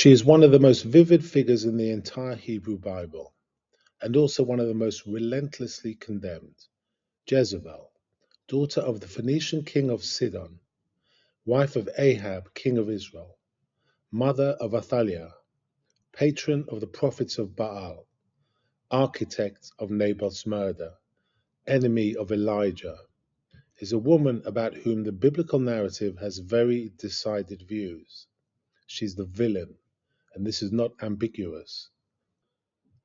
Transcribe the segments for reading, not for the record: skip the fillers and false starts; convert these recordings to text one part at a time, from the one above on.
She is one of the most vivid figures in the entire Hebrew Bible, and also one of the most relentlessly condemned. Jezebel, daughter of the Phoenician king of Sidon, wife of Ahab, king of Israel, mother of Athaliah, patron of the prophets of Baal, architect of Naboth's murder, enemy of Elijah, is a woman about whom the biblical narrative has very decided views. She's the villain, and this is not ambiguous.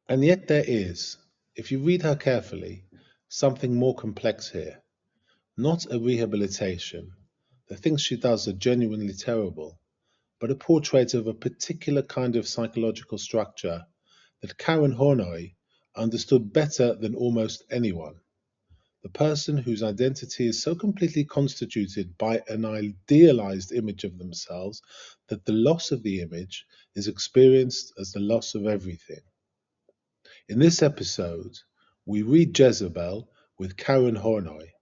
And yet there is, if you read her carefully, something more complex here. Not a rehabilitation. The things she does are genuinely terrible, but a portrait of a particular kind of psychological structure that Karen Horney understood better than almost anyone. The person whose identity is so completely constituted by an idealized image of themselves that the loss of the image is experienced as the loss of everything. In this episode, we read Jezebel with Karen Horney.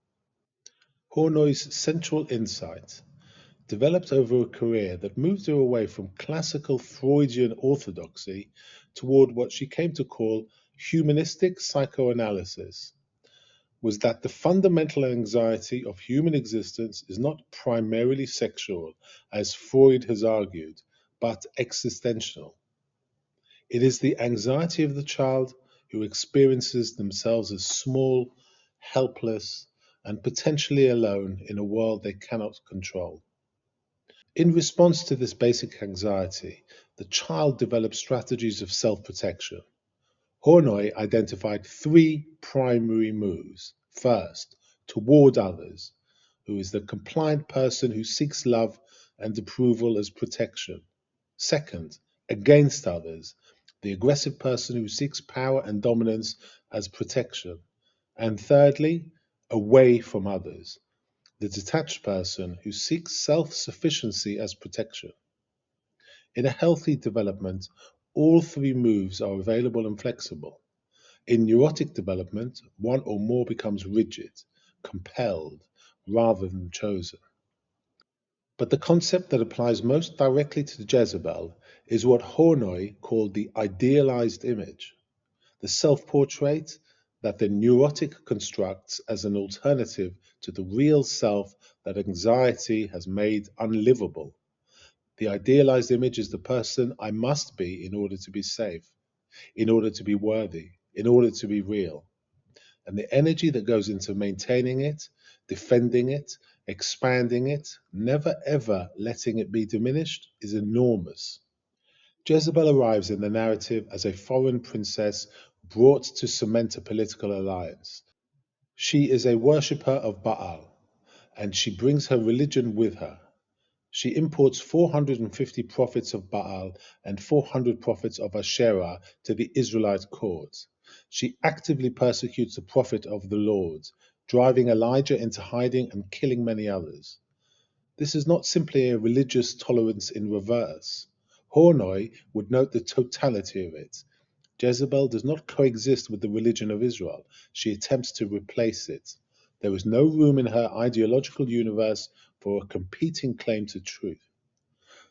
Horney's central insight developed over a career that moved her away from classical Freudian orthodoxy toward what she came to call humanistic psychoanalysis, was that the fundamental anxiety of human existence is not primarily sexual, as Freud has argued, but existential. It is the anxiety of the child who experiences themselves as small, helpless, and potentially alone in a world they cannot control. In response to this basic anxiety, the child develops strategies of self-protection. Horney identified three primary moves. First, toward others, who is the compliant person who seeks love and approval as protection. Second, against others, the aggressive person who seeks power and dominance as protection. And thirdly, away from others, the detached person who seeks self-sufficiency as protection. In a healthy development, all three moves are available and flexible. In neurotic development, one or more becomes rigid, compelled, rather than chosen. But the concept that applies most directly to Jezebel is what Horney called the idealized image, the self-portrait that the neurotic constructs as an alternative to the real self that anxiety has made unlivable. The idealized image is the person I must be in order to be safe, in order to be worthy, in order to be real. And the energy that goes into maintaining it, defending it, expanding it, never ever letting it be diminished is enormous. Jezebel arrives in the narrative as a foreign princess brought to cement a political alliance. She is a worshipper of Baal, and she brings her religion with her. She imports 450 prophets of Baal and 400 prophets of Asherah to the Israelite court. She actively persecutes the prophet of the Lord, driving Elijah into hiding and killing many others. This is not simply a religious tolerance in reverse. Horney would note the totality of it. Jezebel does not coexist with the religion of Israel. She attempts to replace it. There is no room in her ideological universe for a competing claim to truth.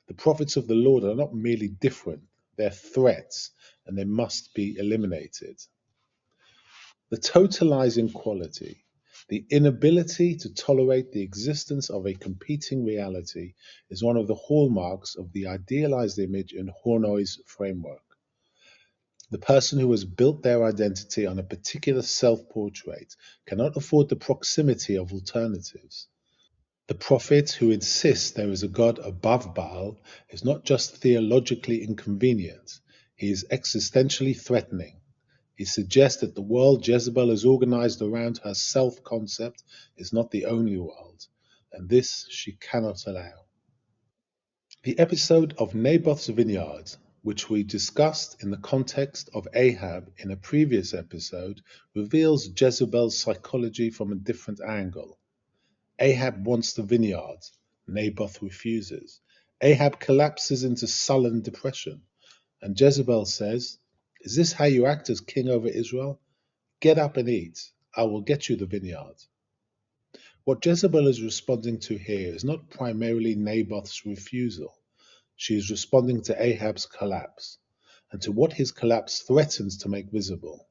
The prophets of the Lord are not merely different, they're threats, and they must be eliminated. The totalizing quality, the inability to tolerate the existence of a competing reality, is one of the hallmarks of the idealized image in Horney's framework. The person who has built their identity on a particular self-portrait cannot afford the proximity of alternatives. The prophet who insists there is a God above Baal is not just theologically inconvenient, he is existentially threatening. He suggests that the world Jezebel has organized around her self-concept is not the only world, and this she cannot allow. The episode of Naboth's vineyard, which we discussed in the context of Ahab in a previous episode, reveals Jezebel's psychology from a different angle. Ahab wants the vineyard. Naboth refuses. Ahab collapses into sullen depression. And Jezebel says, "Is this how you act as king over Israel? Get up and eat. I will get you the vineyard." What Jezebel is responding to here is not primarily Naboth's refusal. She is responding to Ahab's collapse, and to what his collapse threatens to make visible.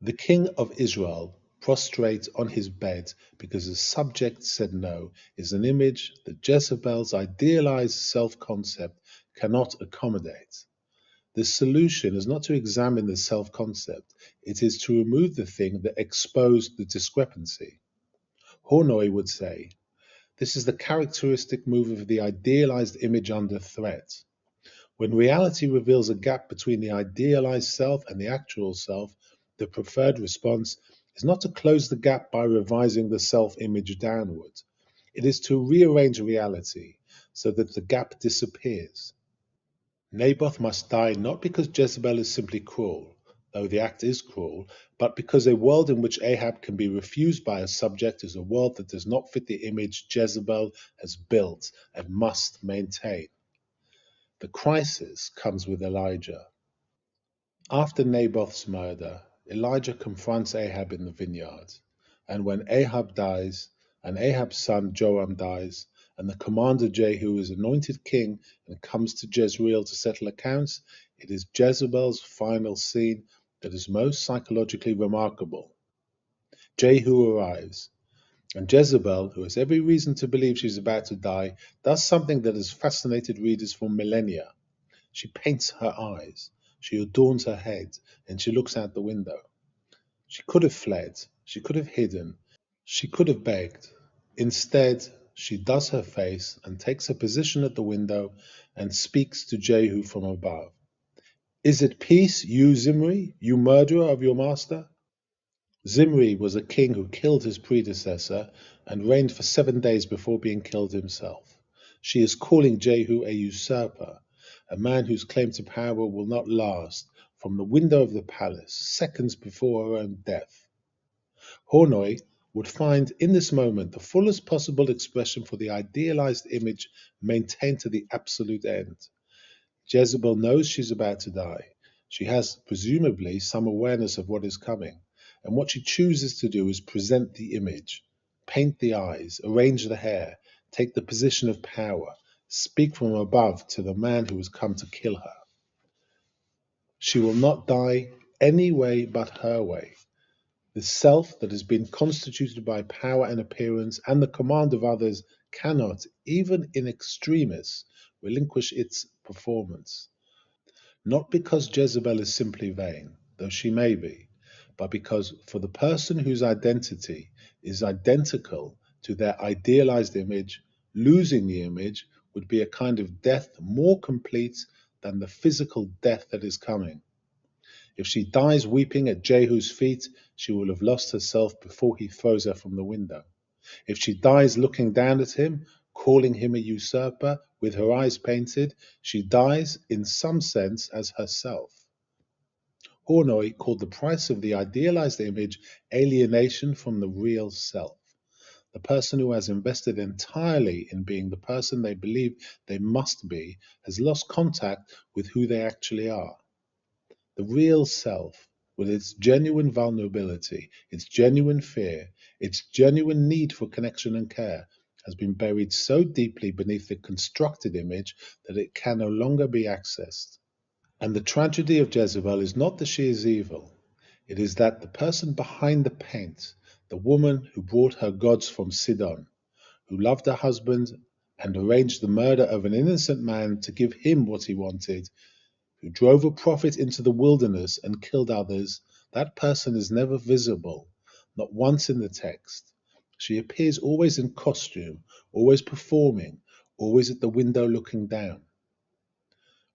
The king of Israel, prostrate on his bed because his subjects said no, is an image that Jezebel's idealized self-concept cannot accommodate. The solution is not to examine the self-concept, it is to remove the thing that exposed the discrepancy. Horney would say, this is the characteristic move of the idealized image under threat. When reality reveals a gap between the idealized self and the actual self, the preferred response is not to close the gap by revising the self-image downward. It is to rearrange reality so that the gap disappears. Naboth must die not because Jezebel is simply cruel, though the act is cruel, but because a world in which Ahab can be refused by a subject is a world that does not fit the image Jezebel has built and must maintain. The crisis comes with Elijah. After Naboth's murder, Elijah confronts Ahab in the vineyard. And when Ahab dies, and Ahab's son Joram dies, and the commander Jehu is anointed king and comes to Jezreel to settle accounts, it is Jezebel's final scene that is most psychologically remarkable. Jehu arrives, and Jezebel, who has every reason to believe she's about to die, does something that has fascinated readers for millennia. She paints her eyes, she adorns her head, and she looks out the window. She could have fled, she could have hidden, she could have begged. Instead, she does her face and takes a position at the window and speaks to Jehu from above. Is it peace, you Zimri, you murderer of your master? Zimri was a king who killed his predecessor and reigned for 7 days before being killed himself. She is calling Jehu a usurper, a man whose claim to power will not last, from the window of the palace, seconds before her own death. Horney would find in this moment the fullest possible expression for the idealized image maintained to the absolute end. Jezebel knows she's about to die. She has, presumably, some awareness of what is coming, and what she chooses to do is present the image, paint the eyes, arrange the hair, take the position of power, speak from above to the man who has come to kill her. She will not die any way but her way. The self that has been constituted by power and appearance and the command of others cannot, even in extremis, relinquish its performance. Not because Jezebel is simply vain, though she may be, but because for the person whose identity is identical to their idealized image, losing the image would be a kind of death more complete than the physical death that is coming. If she dies weeping at Jehu's feet, she will have lost herself before he throws her from the window. If she dies looking down at him, calling him a usurper, with her eyes painted, she dies, in some sense, as herself. Horney called the price of the idealized image alienation from the real self. The person who has invested entirely in being the person they believe they must be has lost contact with who they actually are. The real self, with its genuine vulnerability, its genuine fear, its genuine need for connection and care, has been buried so deeply beneath the constructed image that it can no longer be accessed. And the tragedy of Jezebel is not that she is evil. It is that the person behind the paint, the woman who brought her gods from Sidon, who loved her husband and arranged the murder of an innocent man to give him what he wanted, who drove a prophet into the wilderness and killed others, that person is never visible, not once in the text. She appears always in costume, always performing, always at the window looking down.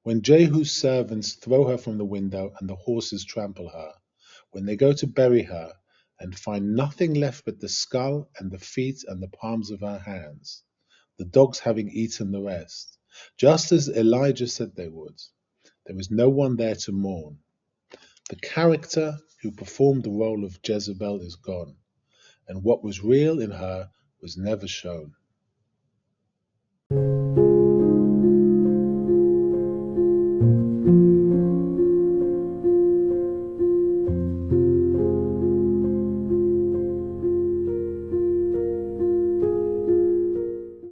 When Jehu's servants throw her from the window and the horses trample her, when they go to bury her and find nothing left but the skull and the feet and the palms of her hands, the dogs having eaten the rest, just as Elijah said they would, there is no one there to mourn. The character who performed the role of Jezebel is gone, and what was real in her was never shown.